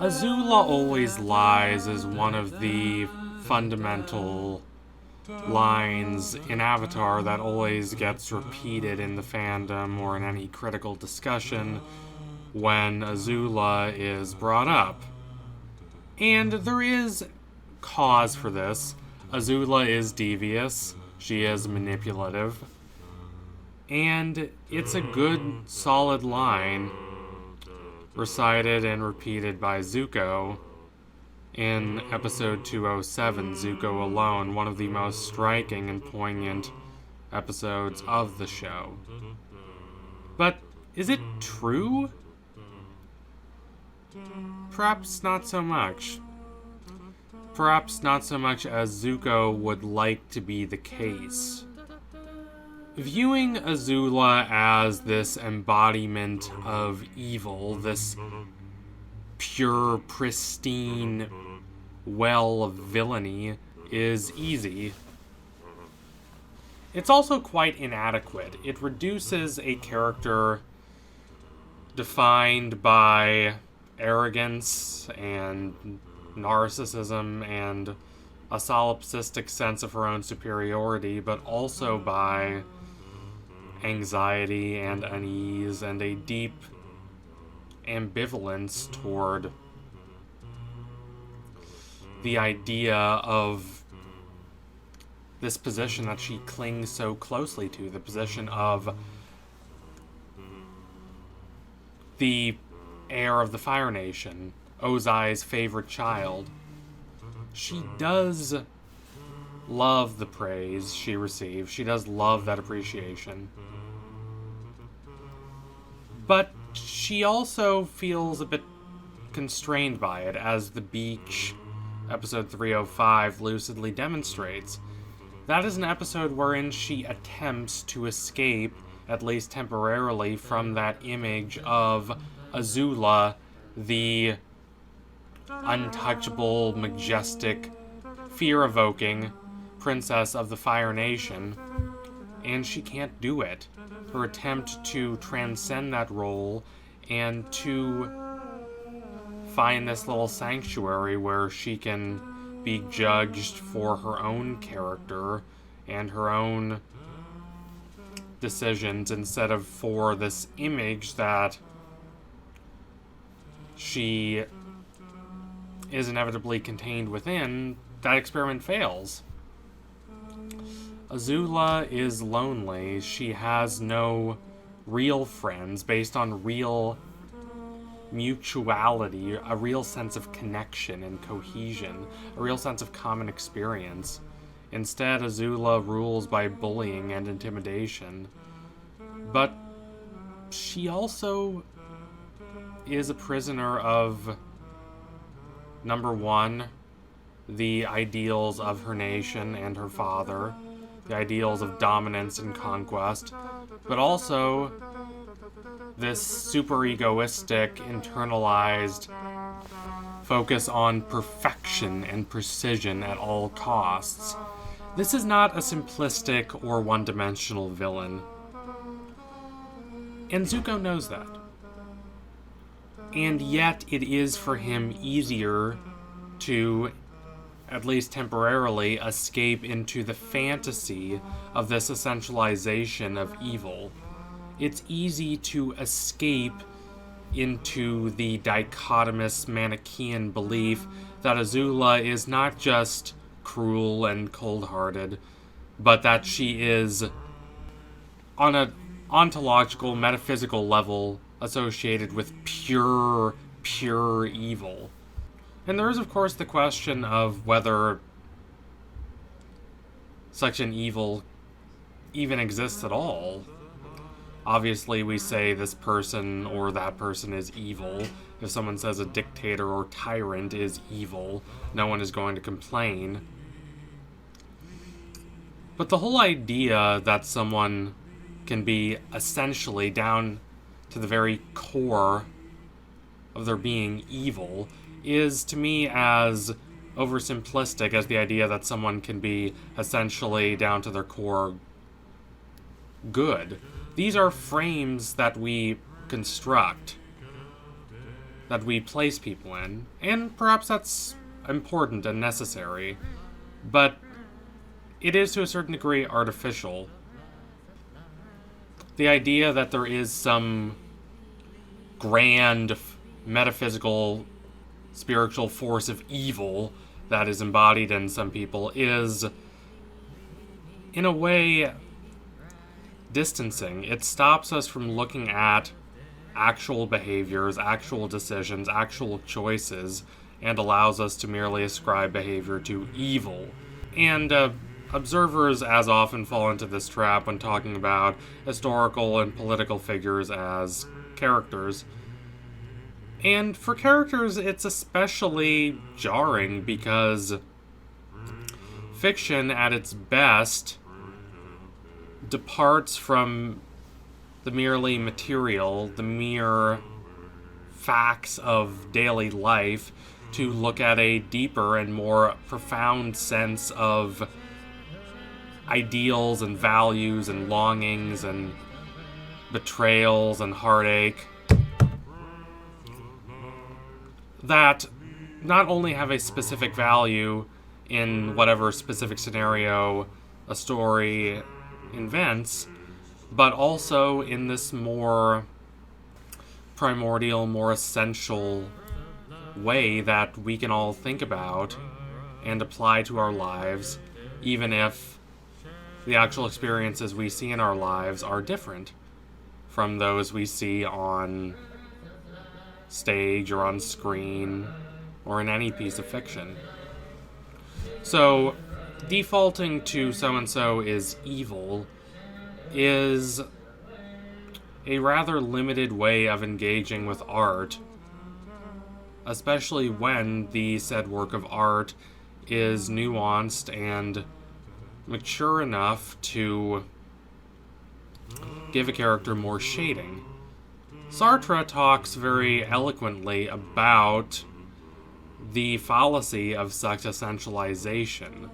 Azula always lies is one of the fundamental lines in Avatar that always gets repeated in the fandom or in any critical discussion when Azula is brought up. And there is cause for this. Azula is devious, she is manipulative, and it's a good, solid line recited and repeated by Zuko in episode 207, Zuko Alone, one of the most striking and poignant episodes of the show. But is it true? Perhaps not so much. Perhaps not so much as Zuko would like to be the case. Viewing Azula as this embodiment of evil, this pure, pristine well of villainy, is easy. It's also quite inadequate. It reduces a character defined by arrogance and narcissism and a solipsistic sense of her own superiority, but also by anxiety and unease and a deep ambivalence toward the idea of this position that she clings so closely to, the position of the heir of the Fire Nation, Ozai's favorite child. She does love the praise she receives. She does love that appreciation. But she also feels a bit constrained by it, as the beach, episode 305, lucidly demonstrates. That is an episode wherein she attempts to escape, at least temporarily, from that image of Azula, the untouchable, majestic, fear-evoking princess of the Fire Nation, and she can't do it. Her attempt to transcend that role and to find this little sanctuary where she can be judged for her own character and her own decisions instead of for this image that she is inevitably contained within, that experiment fails. Azula is lonely. She has no real friends based on real mutuality, a real sense of connection and cohesion, a real sense of common experience. Instead, Azula rules by bullying and intimidation. But she also is a prisoner of, number one, the ideals of her nation and her father, the ideals of dominance and conquest, but also this super egoistic, internalized focus on perfection and precision at all costs. This is not a simplistic or one-dimensional villain. And Zuko knows that. And yet it is for him easier to, at least temporarily, escape into the fantasy of this essentialization of evil. It's easy to escape into the dichotomous Manichaean belief that Azula is not just cruel and cold-hearted, but that she is, on an ontological, metaphysical level, associated with pure evil. And there is, of course, the question of whether such an evil even exists at all. Obviously, we say this person or that person is evil. If someone says a dictator or tyrant is evil, no one is going to complain. But the whole idea that someone can be essentially down to the very core of their being evil is, to me, as oversimplistic as the idea that someone can be essentially down to their core good. These are frames that we construct. that we place people in, and perhaps that's important and necessary, but it is to a certain degree artificial. The idea that there is some grand metaphysical spiritual force of evil that is embodied in some people is, in a way, distancing. It stops us from looking at actual behaviors, actual decisions, actual choices, and allows us to merely ascribe behavior to evil. And observers as often fall into this trap when talking about historical and political figures as characters. And for characters, it's especially jarring because fiction, at its best, departs from the merely material, the mere facts of daily life, to look at a deeper and more profound sense of ideals and values and longings and betrayals and heartache that not only have a specific value in whatever specific scenario a story invents, but also in this more primordial, more essential way that we can all think about and apply to our lives, even if the actual experiences we see in our lives are different from those we see on stage or on screen or in any piece of fiction. So, defaulting to so-and-so is evil is a rather limited way of engaging with art, especially when the said work of art is nuanced and mature enough to give a character more shading. Sartre talks very eloquently about the fallacy of such essentialization.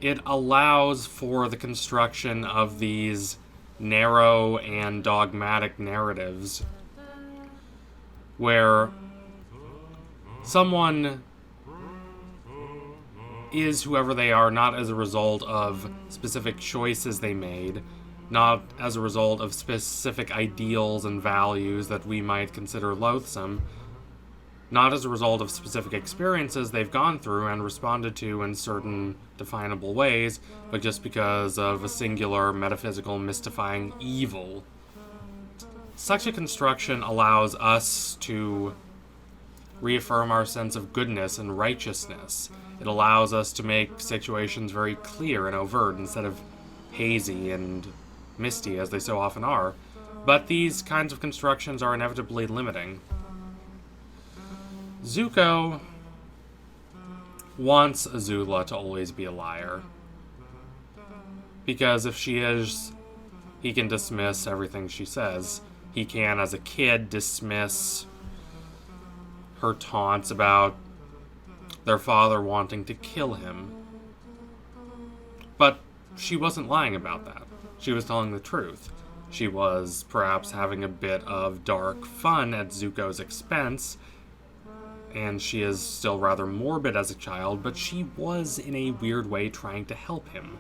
It allows for the construction of these narrow and dogmatic narratives where someone is whoever they are not as a result of specific choices they made, not as a result of specific ideals and values that we might consider loathsome, not as a result of specific experiences they've gone through and responded to in certain definable ways, but just because of a singular, metaphysical, mystifying evil. Such a construction allows us to reaffirm our sense of goodness and righteousness. It allows us to make situations very clear and overt instead of hazy and misty as they so often are. But these kinds of constructions are inevitably limiting. Zuko wants Azula to always be a liar, because if she is, he can dismiss everything she says. He can, as a kid, dismiss her taunts about their father wanting to kill him. But she wasn't lying about that. She was telling the truth. She was perhaps having a bit of dark fun at Zuko's expense, and she is still rather morbid as a child, but she was, in a weird way, trying to help him.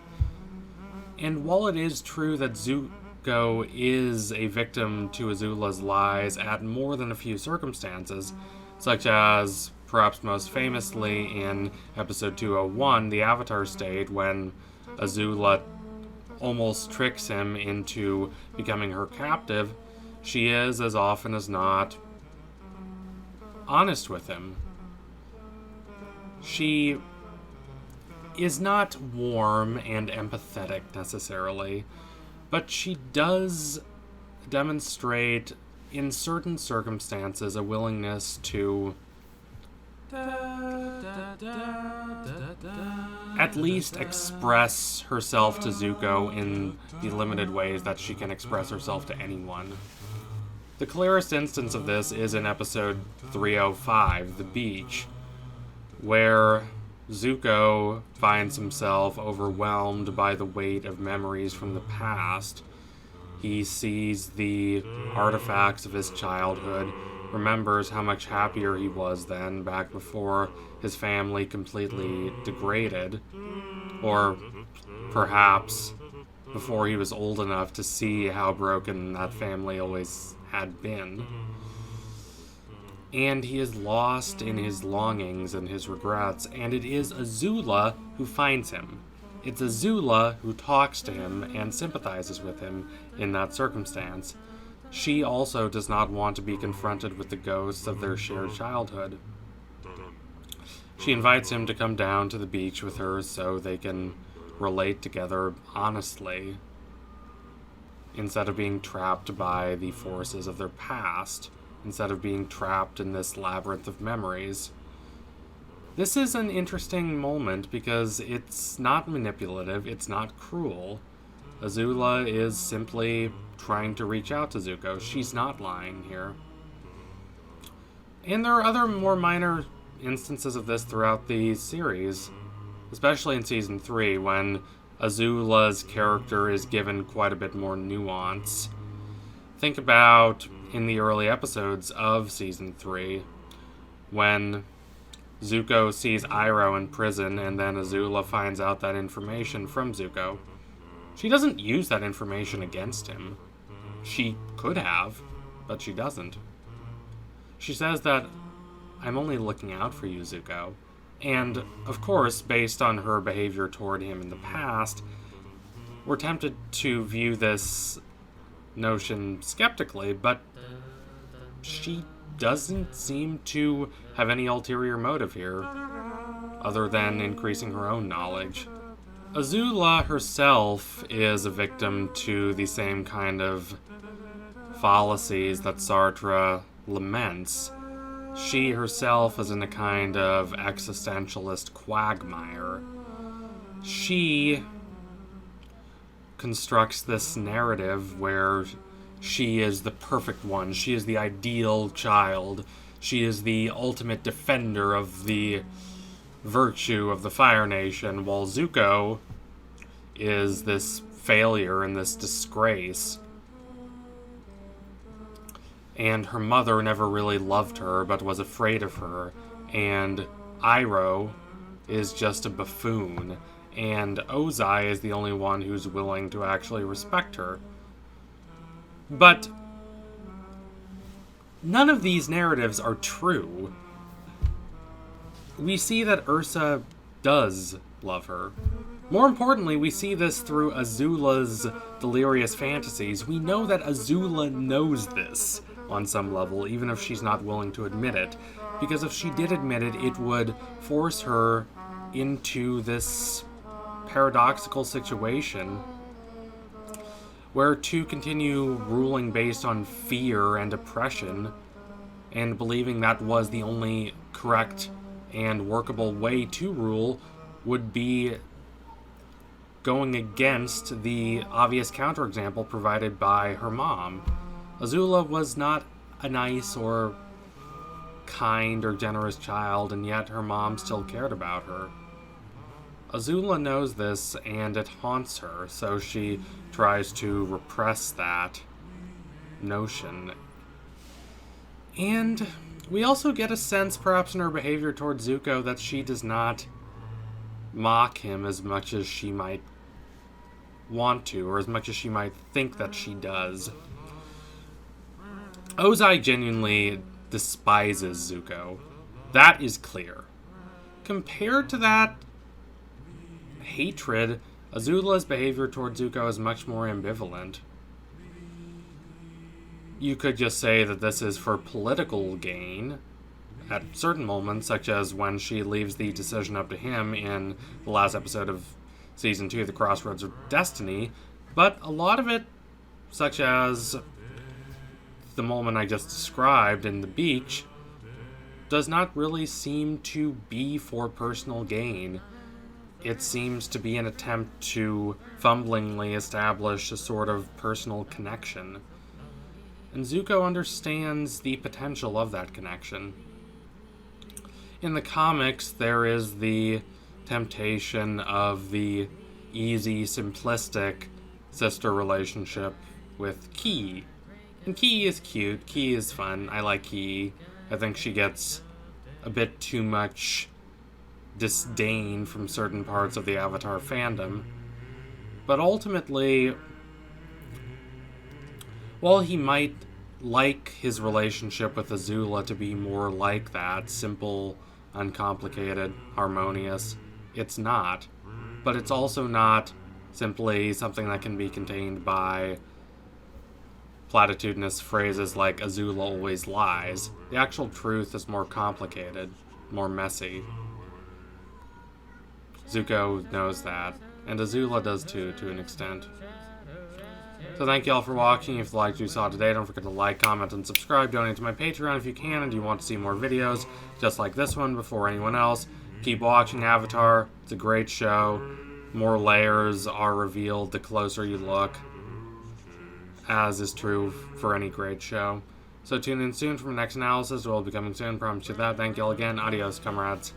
And while it is true that Zuko is a victim to Azula's lies at more than a few circumstances, such as, perhaps most famously, in episode 201, the Avatar State, when Azula almost tricks him into becoming her captive, she is, as often as not, honest with him. She is not warm and empathetic necessarily, but she does demonstrate in certain circumstances a willingness to at least express herself to Zuko in the limited ways that she can express herself to anyone. The clearest instance of this is in episode 305, The Beach, where Zuko finds himself overwhelmed by the weight of memories from the past, He sees the artifacts of his childhood, remembers how much happier he was then, back before his family completely degraded, or perhaps before he was old enough to see how broken that family always had been. And he is lost in his longings and his regrets, and it is Azula who finds him. It's Azula who talks to him and sympathizes with him in that circumstance. She also does not want to be confronted with the ghosts of their shared childhood. She invites him to come down to the beach with her so they can relate together honestly, instead of being trapped by the forces of their past, instead of being trapped in this labyrinth of memories. This is an interesting moment because it's not manipulative, it's not cruel. Azula is simply trying to reach out to Zuko. She's not lying here. And there are other more minor instances of this throughout the series, especially in Season 3, when Azula's character is given quite a bit more nuance. Think about in the early episodes of Season 3, when Zuko sees Iroh in prison and then Azula finds out that information from Zuko. She doesn't use that information against him. She could have, but she doesn't. She says that, "I'm only looking out for you, Zuko." And, of course, based on her behavior toward him in the past, we're tempted to view this notion skeptically, but she doesn't seem to have any ulterior motive here, other than increasing her own knowledge. Azula herself is a victim to the same kind of fallacies that Sartre laments. She herself is in a kind of existentialist quagmire. She constructs this narrative where she is the perfect one. She is the ideal child. She is the ultimate defender of the virtue of the Fire Nation, while Zuko is this failure and this disgrace. And her mother never really loved her, but was afraid of her. And Iroh is just a buffoon. And Ozai is the only one who's willing to actually respect her. But none of these narratives are true. We see that Ursa does love her. More importantly, we see this through Azula's delirious fantasies. We know that Azula knows this on some level, even if she's not willing to admit it. Because if she did admit it, it would force her into this paradoxical situation where to continue ruling based on fear and oppression and believing that was the only correct and workable way to rule would be going against the obvious counterexample provided by her mom. Azula was not a nice or kind or generous child, and yet her mom still cared about her. Azula knows this, and it haunts her, so she tries to repress that notion. And we also get a sense, perhaps in her behavior towards Zuko, that she does not mock him as much as she might want to, or as much as she might think that she does. Ozai genuinely despises Zuko. That is clear. Compared to that hatred, Azula's behavior toward Zuko is much more ambivalent. You could just say that this is for political gain at certain moments, such as when she leaves the decision up to him in the last episode of Season 2, The Crossroads of Destiny, but a lot of it, such as the moment I just described in the beach, does not really seem to be for personal gain. It seems to be an attempt to fumblingly establish a sort of personal connection. And Zuko understands the potential of that connection. In the comics, there is the temptation of the easy, simplistic sister relationship with Ki. And Ki is cute. Ki is fun. I like Ki. I think she gets a bit too much disdain from certain parts of the Avatar fandom. But ultimately, while he might like his relationship with Azula to be more like that, simple, uncomplicated, harmonious, it's not. But it's also not simply something that can be contained by platitudinous phrases like Azula always lies. The actual truth is more complicated, more messy. Zuko knows that, and Azula does too, to an extent. So thank you all for watching. If you liked what you saw today, don't forget to like, comment, and subscribe. Donate to my Patreon if you can, and you want to see more videos just like this one before anyone else. Keep watching Avatar. It's a great show. More layers are revealed the closer you look, as is true for any great show. So tune in soon for my next analysis. It will be coming soon. Promise you that. Thank you all again. Adios, comrades.